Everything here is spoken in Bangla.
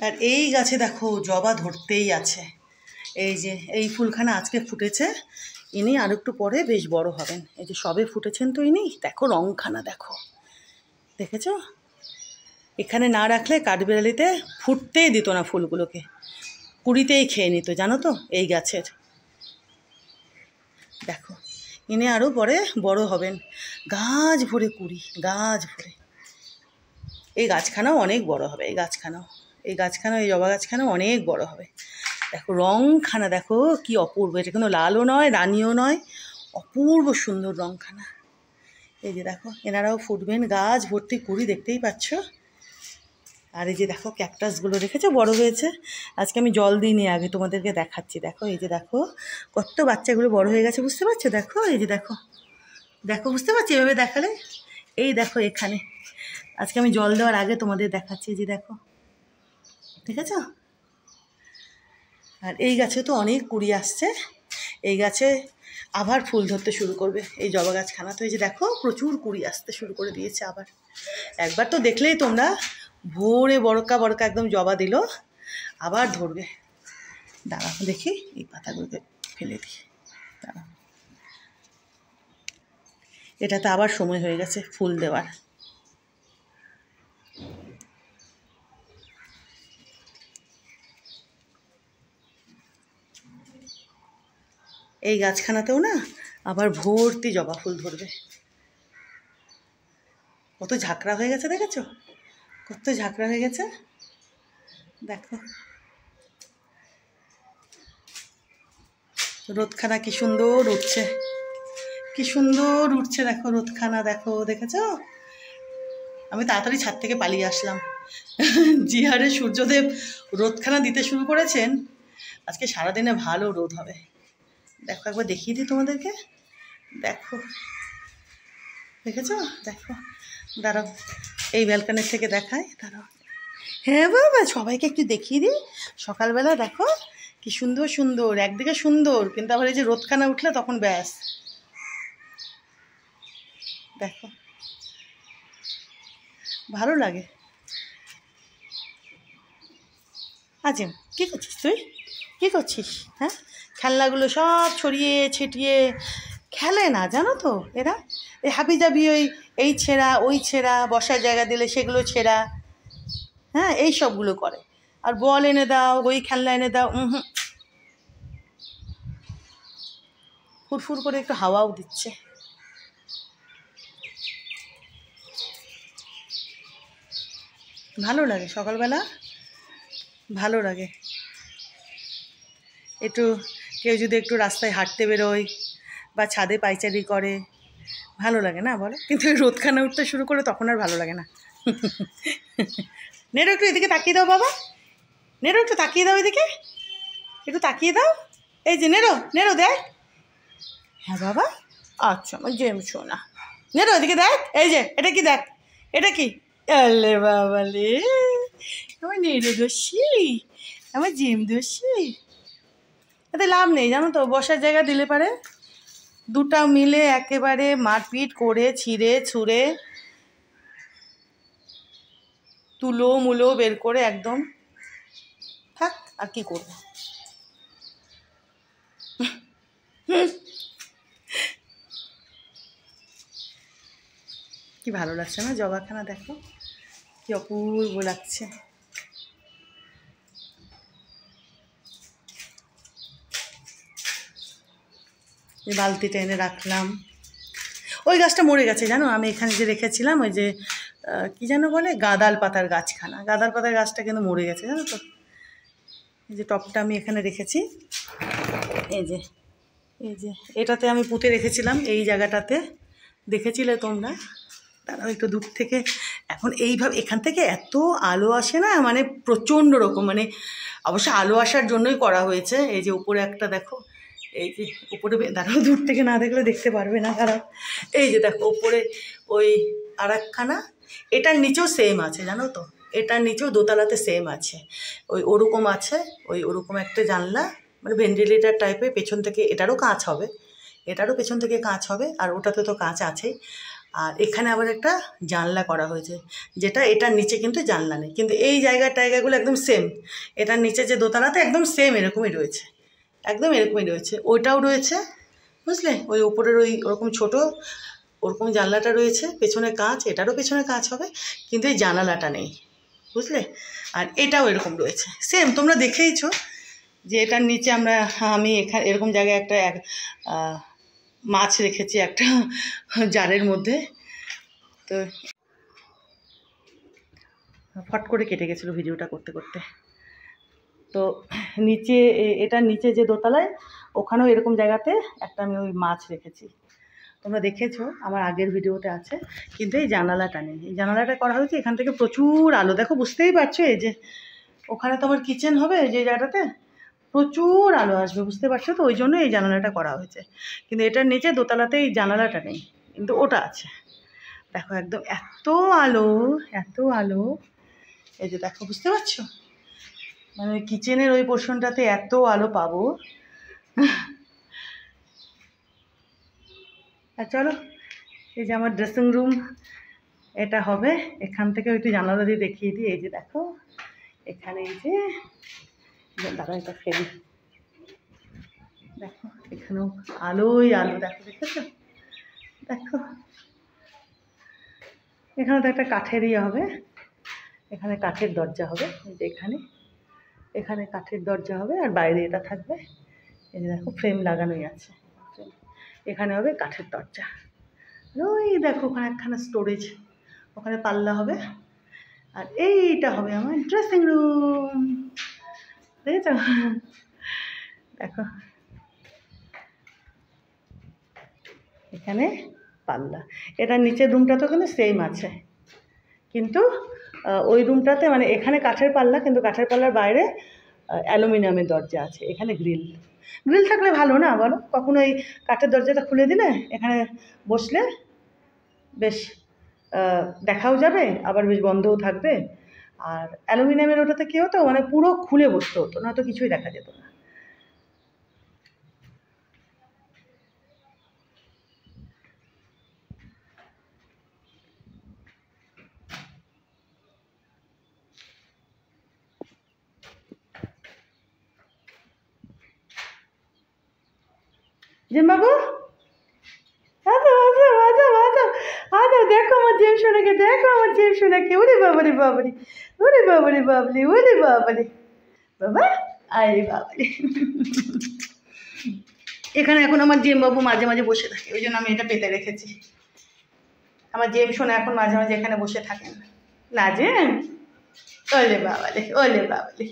আর এই গাছে দেখো জবা ধরতেই আছে। এই যে এই ফুলখানা আজকে ফুটেছে, ইনি আর একটু পরে বেশ বড় হবেন। এই যে সবে ফুটেছেন তো ইনি, দেখো রংখানা দেখো, দেখেছো? এখানে না রাখলে কাঠবিড়ালিতে ফুটতেই দিত না ফুলগুলোকে, কুড়িতেই খেয়ে নিত, জানো তো এই গাছের। দেখো ইনি আরও পরে বড় হবেন, গাছ ভরে কুড়ি, গাছ ভরে। এই গাছখানাও অনেক বড় হবে, এই গাছখানাও এই জবা গাছখানাও অনেক বড় হবে। দেখো রংখানা দেখো কি অপূর্ব, এটা কোনো লালও নয় রানীও নয়, অপূর্ব সুন্দর রংখানা। এই যে দেখো এনারাও ফুটবেন, গাছ ভর্তি কুড়ি, দেখতেই পাচ্ছ। আর এই যে দেখো ক্যাকটাসগুলো দেখেছো বড় হয়েছে, আজকে আমি জল দিইনি, আগে তোমাদেরকে দেখাচ্ছি। দেখো এই যে দেখো কত বাচ্চাগুলো বড় হয়ে গেছে, বুঝতে পারছো? দেখো এই যে দেখো, দেখো বুঝতে পারছি এভাবে দেখালে। এই দেখো এখানে আজকে আমি জল দেওয়ার আগে তোমাদের দেখাচ্ছি, যে দেখো, ঠিক আছে? আর এই গাছে তো অনেক কুড়ি আসছে, এই গাছে আবার ফুল ধরতে শুরু করবে এই জবা গাছখানা। তো এই যে দেখো প্রচুর কুড়ি আসতে শুরু করে দিয়েছে আবার। একবার তো দেখলেই তোমরা, ভোরে বড়কা বড়কা একদম জবা দিল, আবার ধরবে। দাঁড়াও দেখি এই পাতাগুলোকে ফেলে দিই, দাঁড়াও। এটাতে আবার সময় হয়ে গেছে ফুল দেওয়ার। এই গাছখানাতেও না আবার ভর্তি জবা ফুল ধরবে। কত ঝাঁকড়া হয়ে গেছে, দেখেছো? কত ঝাঁকড়া হয়ে গেছে, দেখো। রোদখানা কি সুন্দর উঠছে, কি সুন্দর উঠছে, দেখো রোদখানা, দেখো, দেখেছো? আমি তাড়াতাড়ি ছাদ থেকে পালিয়ে আসলাম। যে হারে সূর্যদেব রোদখানা দিতে শুরু করেছেন, আজকে সারাদিনে ভালো রোদ হবে। দেখো একবার দেখিয়ে দিই তোমাদেরকে, দেখো, দেখেছো? দেখো, দাঁড়াও এই ব্যালকনির থেকে দেখাই, দাঁড়াও। হ্যাঁ বাবা, সবাইকে একটু দেখিয়ে দিই। সকালবেলা দেখো কি সুন্দর সুন্দর, একদিকে সুন্দর, কিন্তু আবার এই যে রোদখানা উঠলে তখন ব্যাস, দেখো ভালো লাগে। আজিম কী করছিস তুই, কী করছিস? হ্যাঁ, খেলনাগুলো সব ছড়িয়ে ছিটিয়ে খেলে না, জানো তো এরা? এই হাবি জাবি ওই এই ছেঁড়া ওই ছেঁড়া, বসার জায়গা দিলে সেগুলো ছেঁড়া, হ্যাঁ এই সবগুলো করে। আর বল এনে দাও, ওই খেলনা এনে দাও, ফুরফুর করে একটু হাওয়াও দিচ্ছে, ভালো লাগে সকালবেলা, ভালো লাগে। একটু কেউ যদি একটু রাস্তায় হাঁটতে বেরোয় বা ছাদে পায়চারি করে, ভালো লাগে না বলো? কিন্তু ওই রোদখানা উঠতে শুরু করে তখন আর ভালো লাগে না। নেড়ো একটু এদিকে তাকিয়ে দাও বাবা, নেড়ো একটু তাকিয়ে দাও এদিকে, একটু তাকিয়ে দাও। এই যে নেড়ো নেড়ো দেখ, হ্যাঁ বাবা, আচ্ছা আমার জেম শোনা, নেড়ো এদিকে দেখ, এই যে এটা কি দেখ, এটা কি, আলে বাবা লে, আমার নেড়ে দোষী, আমার জেম দোষী। এতে লাভ নেই জানো তো, বসার জায়গা দিলে পারে দুটা মিলে একেবারে মারপিট করে ছিঁড়ে ছুঁড়ে তুলো মুলো বের করে একদম থাক, আর কি করবো। কি ভালো লাগছে না জবাখানা, দেখো কি অপূর্ব লাগছে। এই বালতিটা এনে রাখলাম, ওই গাছটা মরে গেছে জানো, আমি এখানে যে রেখেছিলাম ওই যে কি যেন বলে, গাঁদাল পাতার গাছখানা, গাঁদাল পাতার গাছটা কিন্তু মরে গেছে জানো তো। এই যে টবটা আমি এখানে রেখেছি, এই যে এই যে এটাতে আমি পুঁতে রেখেছিলাম, এই জায়গাটাতে দেখেছিলে তোমরা। তারাও একটু দূর থেকে, এখন এইভাবে এখান থেকে এত আলো আসে না, মানে প্রচণ্ড রকম, মানে অবশ্য আলো আসার জন্যই করা হয়েছে। এই যে উপরে একটা দেখো, এই যে উপরে, দাঁড়াও দূর থেকে না দেখলে দেখতে পারবে না খারাপ। এই যে দেখো উপরে ওই আর একখানা, এটার নিচেও সেম আছে জানো তো, এটার নিচেও দোতলাতে সেম আছে, ওই ওরকম আছে, ওই ওরকম একটা জানলা, মানে ভেন্টিলেটার টাইপের, পেছন থেকে এটারও কাঁচ হবে, এটারও পেছন থেকে কাঁচ হবে, আর ওটাতে তো কাঁচ আছেই। আর এখানে আবার একটা জানলা করা হয়েছে, যেটা এটার নিচে কিন্তু জানলা নেই, কিন্তু এই জায়গাগুলো একদম সেম। এটার নিচে যে দোতলাতে একদম সেম এরকমই রয়েছে, একদম এরকমই রয়েছে। ওইটাও রয়েছে, বুঝলে, ওই উপরের ওরকম ছোট ওরকম জানলাটা রয়েছে, পেছনে কাঁচ, এটারও পেছনে কাঁচ হবে, কিন্তু এই জানালাটা নেই, বুঝলে। আর এটাও এরকম রয়েছে সেম, তোমরা দেখেইছো যে এটার নিচে আমি এখানে এরকম জায়গায় একটা মাছ রেখেছি একটা জারের মধ্যে। তো ফট করে কেটে গেছিলো ভিডিওটা করতে করতে। তো নিচে এটার নিচে যে দোতলায় ওখানেও এরকম জায়গাতে একটা আমি ওই মাছ রেখেছি, তোমরা দেখেছো আমার আগের ভিডিওতে আছে। কিন্তু এই জানালাটা নেই, এই জানালাটা করা হয়েছে, এখান থেকে প্রচুর আলো, দেখো বুঝতেই পারছো। এই যে ওখানে তো আমার কিচেন হবে, যে জায়গাটাতে প্রচুর আলো আসবে, বুঝতে পারছো তো, ওই জন্য এই জানালাটা করা হয়েছে। কিন্তু এটার নিচে দোতলাতে এই জানালাটা নেই, কিন্তু ওটা আছে। দেখো একদম এত আলো, এত আলো, এই যে দেখো, বুঝতে পারছো, মানে কিচেনের ওই পোর্শনটাতে এত আলো পাবো। আর চলো, এই যে আমার ড্রেসিং রুম এটা হবে, এখান থেকে একটু জানালা দিয়ে দেখিয়ে দিই। এই যে দেখো এখানে, এই যে দাদা এটা ফেলি, দেখো এখানেও আলোই আলো, দেখো দেখেছো, দেখো এখানে তো একটা কাঠের হবে, এখানে কাঠের দরজা হবে, এই যে এখানে কাঠের দরজা হবে, আর বাইরে এটা থাকবে। এই যে দেখো ফ্রেম লাগানোই আছে, এখানে হবে কাঠের দরজা। ওই দেখো ওখানে একখানা স্টোরেজ, ওখানে পাল্লা হবে। আর এইটা হবে আমার ড্রেসিং রুম, দেখেছ, দেখো এখানে পাল্লা। এটার নিচের রুমটাতেও কিন্তু সেম আছে, কিন্তু ওই রুমটাতে মানে এখানে কাঠের পাল্লা, কিন্তু কাঠের পাল্লার বাইরে অ্যালুমিনিয়ামের দরজা আছে, এখানে গ্রিল থাকলে ভালো না বলো, কখনো এই কাঠের দরজাটা খুলে দিলে এখানে বসলে বেশ দেখাও যাবে, আবার বেশ বন্ধও থাকবে। আর অ্যালুমিনিয়ামের ওটাতে কী হতো, মানে পুরো খুলে বসতে হতো, না তো কিছুই দেখা যেত না। জিম বাবু, দেখো আমার জিম সোনাকে, দেখো আমার জিম সোনাকে, ওরে বাবারে বাবারে, ওরে বাবারে বাবলি, ওরে বাবারে বাবা, আরে বাবারে। এখানে এখন আমার জিম বাবু মাঝে মাঝে বসে থাকে, ওই জন্য আমি এটা পেতে রেখেছি। আমার জিম সোনা এখন মাঝে মাঝে এখানে বসে থাকেন না, জিম, ওলে বাবারে, ওলে বাবারে।